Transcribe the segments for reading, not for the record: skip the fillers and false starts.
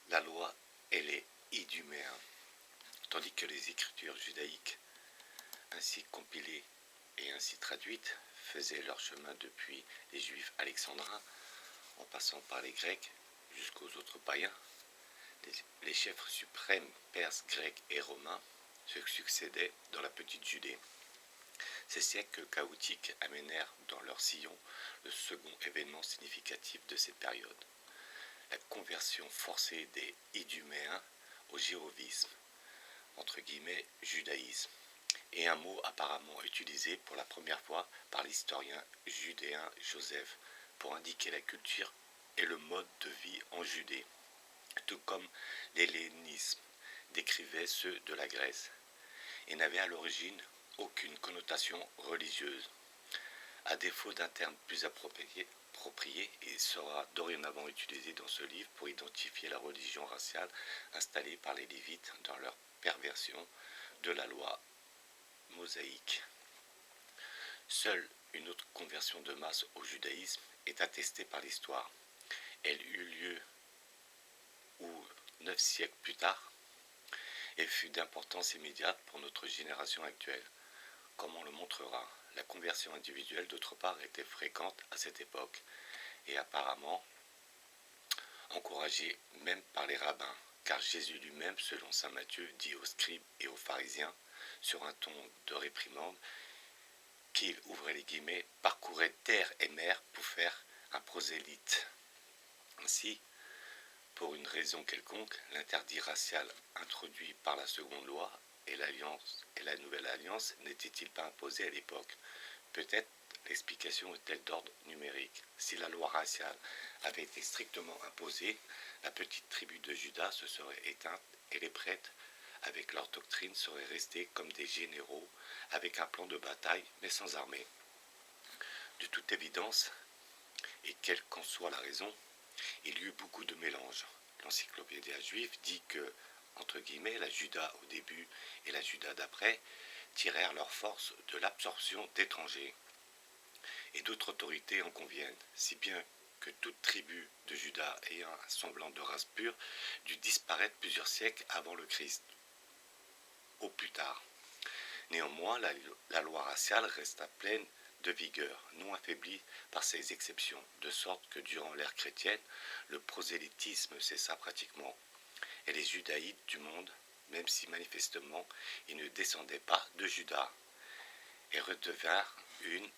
la loi et les Iduméens, tandis que les écritures judaïques, ainsi compilées et ainsi traduites, faisaient leur chemin depuis les Juifs alexandrins, en passant par les Grecs jusqu'aux autres païens. Les chefs suprêmes perses, grecs et romains se succédaient dans la petite Judée. Ces siècles chaotiques amènèrent dans leur sillon le second événement significatif de cette période, la conversion forcée des Iduméens au jéhovisme, entre guillemets judaïsme, et un mot apparemment utilisé pour la première fois par l'historien judéen Joseph pour indiquer la culture et le mode de vie en Judée, tout comme l'hellénisme décrivait ceux de la Grèce, et n'avait à l'origine aucune connotation religieuse. À défaut d'un terme plus approprié, il sera dorénavant utilisé dans ce livre pour identifier la religion raciale installée par les Lévites dans leur perversion de la loi mosaïque. Seule une autre conversion de masse au judaïsme est attestée par l'histoire. Elle eut lieu 9 siècles plus tard et fut d'importance immédiate pour notre génération actuelle. Comme on le montrera, la conversion individuelle d'autre part était fréquente à cette époque et apparemment encouragée même par les rabbins, car Jésus lui-même, selon saint Matthieu, dit aux scribes et aux pharisiens, sur un ton de réprimande, qu'il, ouvrez les guillemets, parcourait terre et mer pour faire un prosélyte. Ainsi, pour une raison quelconque, l'interdit racial introduit par la seconde loi et la nouvelle alliance n'était-il pas imposé à l'époque? Peut-être l'explication est-elle d'ordre numérique. Si la loi raciale avait été strictement imposée, la petite tribu de Juda se serait éteinte et les prêtres, avec leur doctrine, seraient restés comme des généraux, avec un plan de bataille, mais sans armée. De toute évidence, et quelle qu'en soit la raison, il y eut beaucoup de mélanges. L'encyclopédie juive dit que, entre guillemets, la Juda au début et la Juda d'après tirèrent leur force de l'absorption d'étrangers. Et d'autres autorités en conviennent, si bien que toute tribu de Juda ayant un semblant de race pure dut disparaître plusieurs siècles avant le Christ, au plus tard. Néanmoins, la loi raciale resta pleine de vigueur, non affaiblie par ces exceptions, de sorte que durant l'ère chrétienne, le prosélytisme cessa pratiquement, et les judaïtes du monde, même si manifestement ils ne descendaient pas de Juda, et redevinrent une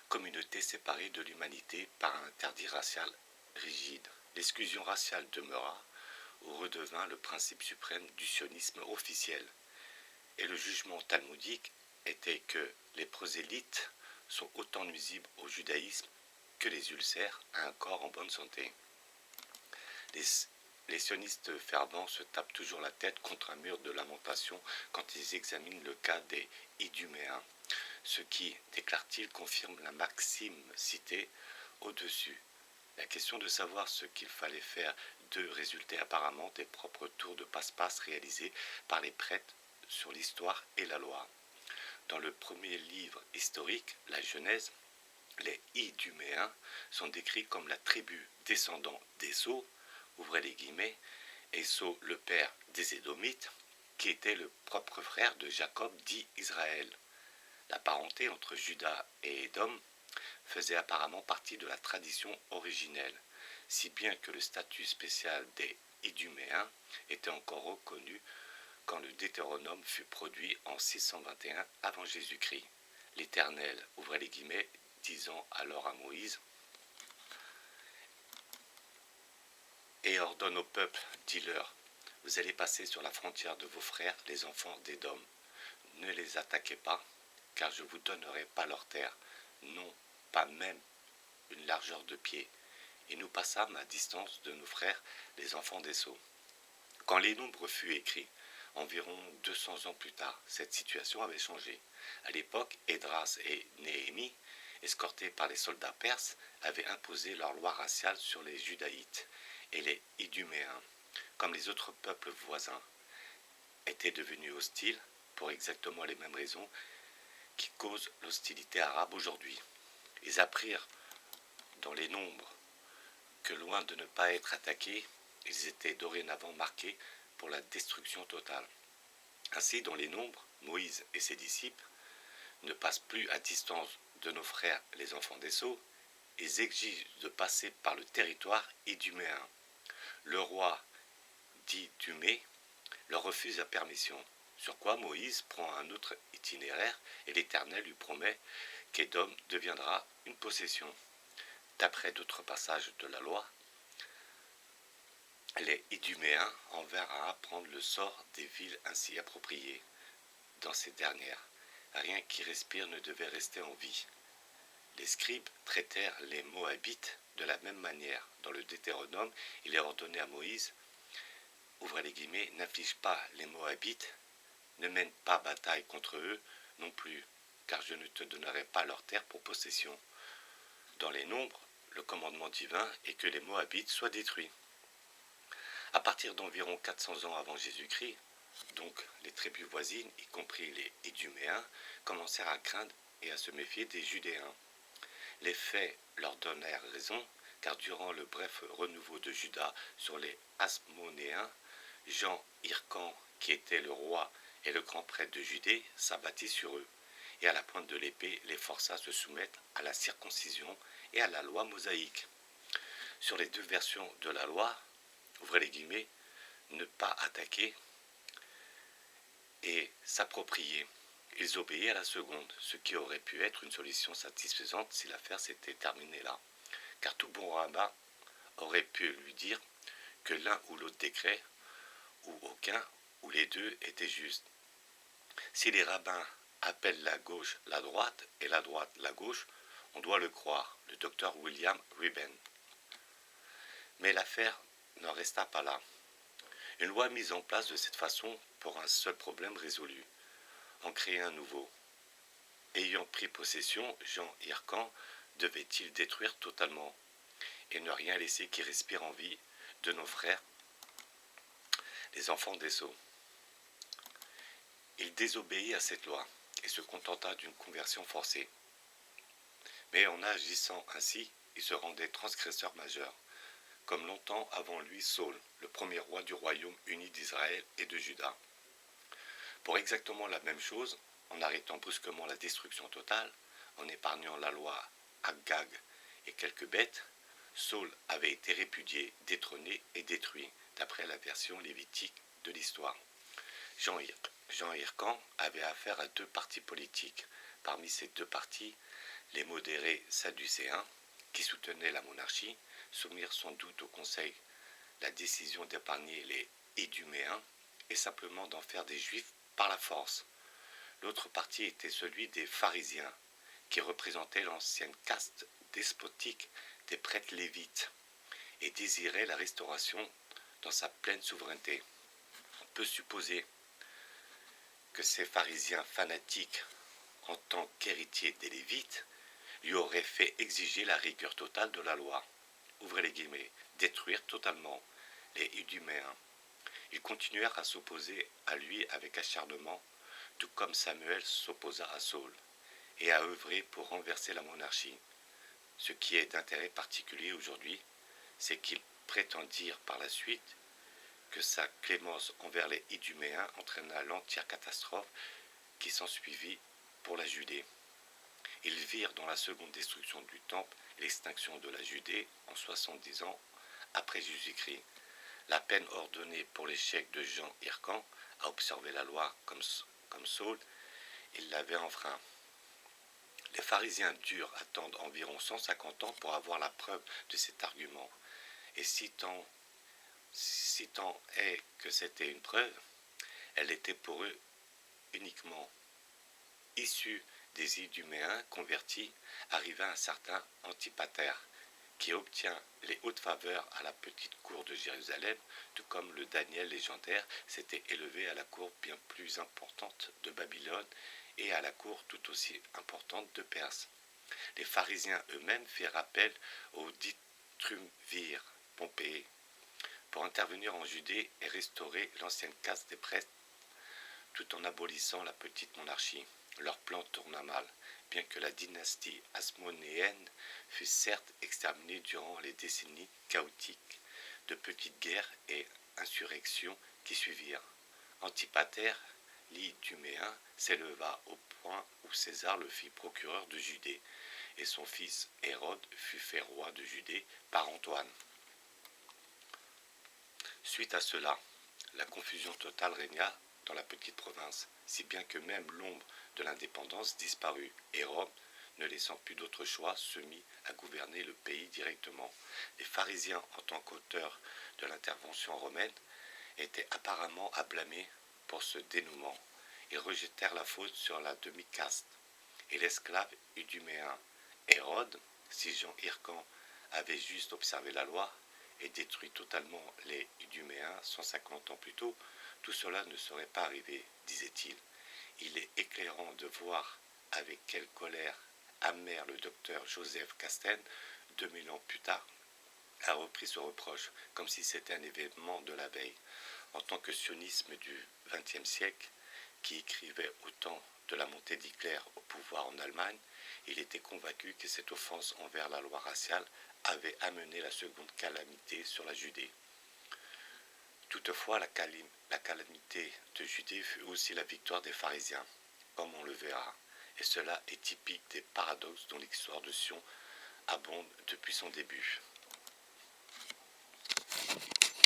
communauté séparée de l'humanité par un interdit racial rigide. L'exclusion raciale demeura ou redevint le principe suprême du sionisme officiel. Et le jugement talmudique était que les prosélytes sont autant nuisibles au judaïsme que les ulcères à un corps en bonne santé. Les sionistes fervents se tapent toujours la tête contre un mur de lamentation quand ils examinent le cas des Iduméens, ce qui, déclare-t-il, confirme la maxime citée au-dessus. La question de savoir ce qu'il fallait faire d'eux résultait apparemment des propres tours de passe-passe réalisés par les prêtres sur l'histoire et la loi. Dans le premier livre historique, la Genèse, les Iduméens sont décrits comme la tribu descendant d'Ésau, ouvrez les guillemets, Ésau le père des Édomites, qui était le propre frère de Jacob dit Israël. La parenté entre Juda et Édom faisait apparemment partie de la tradition originelle, si bien que le statut spécial des Iduméens était encore reconnu quand le Deutéronome fut produit en 621 avant Jésus-Christ. L'Éternel, ouvrez les guillemets, disant alors à Moïse, et ordonne au peuple, dis-leur, vous allez passer sur la frontière de vos frères, les enfants d'Édom. Ne les attaquez pas, car je vous donnerai pas leur terre, non, pas même une largeur de pied. Et nous passâmes à distance de nos frères, les enfants d'Ésau. Quand les nombres furent écrits, environ 200 ans plus tard, cette situation avait changé. À l'époque, Esdras et Néhémie, escortés par les soldats perses, avaient imposé leur loi raciale sur les judaïtes, et les Iduméens, comme les autres peuples voisins, étaient devenus hostiles pour exactement les mêmes raisons qui causent l'hostilité arabe aujourd'hui. Ils apprirent dans les nombres que loin de ne pas être attaqués, Ils étaient dorénavant marqués pour la destruction totale. Ainsi, dans les nombres, Moïse et ses disciples ne passent plus à distance de nos frères les enfants des sceaux, ils exigent de passer par le territoire iduméen. Le roi dit Dumé leur refuse la permission, sur quoi Moïse prend un autre itinéraire et l'Éternel lui promet qu'Édom deviendra une possession. D'après d'autres passages de la loi, les Iduméens envinrent à apprendre le sort des villes ainsi appropriées. Dans ces dernières, rien qui respire ne devait rester en vie. Les scribes traitèrent les Moabites de la même manière. Dans le Deutéronome, il est ordonné à Moïse, ouvrez les guillemets, n'afflige pas les Moabites, ne mène pas bataille contre eux non plus, car je ne te donnerai pas leur terre pour possession. Dans les nombres, le commandement divin est que les Moabites soient détruits. À partir d'environ 400 ans avant Jésus-Christ, donc les tribus voisines, y compris les Iduméens, commencèrent à craindre et à se méfier des Judéens. Les faits leur donnèrent raison, car durant le bref renouveau de Juda sur les Hasmonéens, Jean Hircan, qui était le roi et le grand prêtre de Judée, s'abattit sur eux, et à la pointe de l'épée les força à se soumettre à la circoncision et à la loi mosaïque. Sur les deux versions de la loi, ouvrez les guillemets, ne pas attaquer et s'approprier. Ils obéirent à la seconde, ce qui aurait pu être une solution satisfaisante si l'affaire s'était terminée là. Car tout bon rabbin aurait pu lui dire que l'un ou l'autre décret, ou aucun, ou les deux étaient justes. Si les rabbins appellent la gauche la droite et la droite la gauche, on doit le croire, le docteur William Ribben. Mais l'affaire n'en resta pas là. Une loi mise en place de cette façon pour un seul problème résolu, en créer un nouveau. Ayant pris possession, Jean Hircan devait-il détruire totalement et ne rien laisser qui respire en vie de nos frères, les enfants des sceaux. Il désobéit à cette loi et se contenta d'une conversion forcée. Mais en agissant ainsi, il se rendait transgresseur majeur, comme longtemps avant lui Saul, le premier roi du royaume uni d'Israël et de Juda. Pour exactement la même chose, en arrêtant brusquement la destruction totale, en épargnant la loi Agag et quelques bêtes, Saul avait été répudié, détrôné et détruit, d'après la version lévitique de l'histoire. Jean Hircan avait affaire à deux partis politiques. Parmi ces deux partis, les modérés sadducéens, qui soutenaient la monarchie, soumirent sans doute au Conseil la décision d'épargner les Iduméens et simplement d'en faire des Juifs par la force. L'autre parti était celui des pharisiens, qui représentaient l'ancienne caste despotique des prêtres lévites et désiraient la restauration dans sa pleine souveraineté. On peut supposer que ces pharisiens fanatiques, en tant qu'héritiers des Lévites, lui auraient fait exiger la rigueur totale de la loi. Ouvrez les guillemets, détruire totalement les Iduméens. Ils continuèrent à s'opposer à lui avec acharnement, tout comme Samuel s'opposa à Saul, et à œuvrer pour renverser la monarchie. Ce qui est d'intérêt particulier aujourd'hui, c'est qu'ils prétendirent par la suite que sa clémence envers les Iduméens entraîna l'entière catastrophe qui s'ensuivit pour la Judée. Ils virent dans la seconde destruction du temple l'extinction de la Judée en 70 ans après Jésus-Christ. La peine ordonnée pour l'échec de Jean Hircan à observer la loi comme Saul, il l'avait enfreint. Les pharisiens durent attendre environ 150 ans pour avoir la preuve de cet argument. Et si tant est que c'était une preuve, elle était pour eux uniquement issue des Iduméens convertis, arriva un certain Antipater, qui obtient les hautes faveurs à la petite cour de Jérusalem, tout comme le Daniel légendaire s'était élevé à la cour bien plus importante de Babylone et à la cour tout aussi importante de Perse. Les pharisiens eux-mêmes firent appel au triumvirs Pompée pour intervenir en Judée et restaurer l'ancienne caste des prêtres tout en abolissant la petite monarchie. Leur plan tourna mal, bien que la dynastie hasmonéenne fût certes exterminée durant les décennies chaotiques, de petites guerres et insurrections qui suivirent. Antipater, l'Iduméen, s'éleva au point où César le fit procureur de Judée, et son fils Hérode fut fait roi de Judée par Antoine. Suite à cela, la confusion totale régna dans la petite province, si bien que même l'ombre de l'indépendance disparut, et Rome, ne laissant plus d'autre choix, se mit à gouverner le pays directement. Les pharisiens, en tant qu'auteurs de l'intervention romaine, étaient apparemment à blâmer pour ce dénouement. Ils rejetèrent la faute sur la demi-caste, et l'esclave iduméen Hérode, si Jean Hircan avait juste observé la loi et détruit totalement les Iduméens 150 ans plus tôt, tout cela ne serait pas arrivé, disait-il. Il est éclairant de voir avec quelle colère amère le docteur Joseph Castaing, 2000 ans plus tard, a repris ce reproche, comme si c'était un événement de la veille. En tant que sionisme du XXe siècle, qui écrivait au temps de la montée d'Hitler au pouvoir en Allemagne, il était convaincu que cette offense envers la loi raciale avait amené la seconde calamité sur la Judée. Toutefois, la calamité de Judée fut aussi la victoire des pharisiens, comme on le verra, et cela est typique des paradoxes dont l'histoire de Sion abonde depuis son début.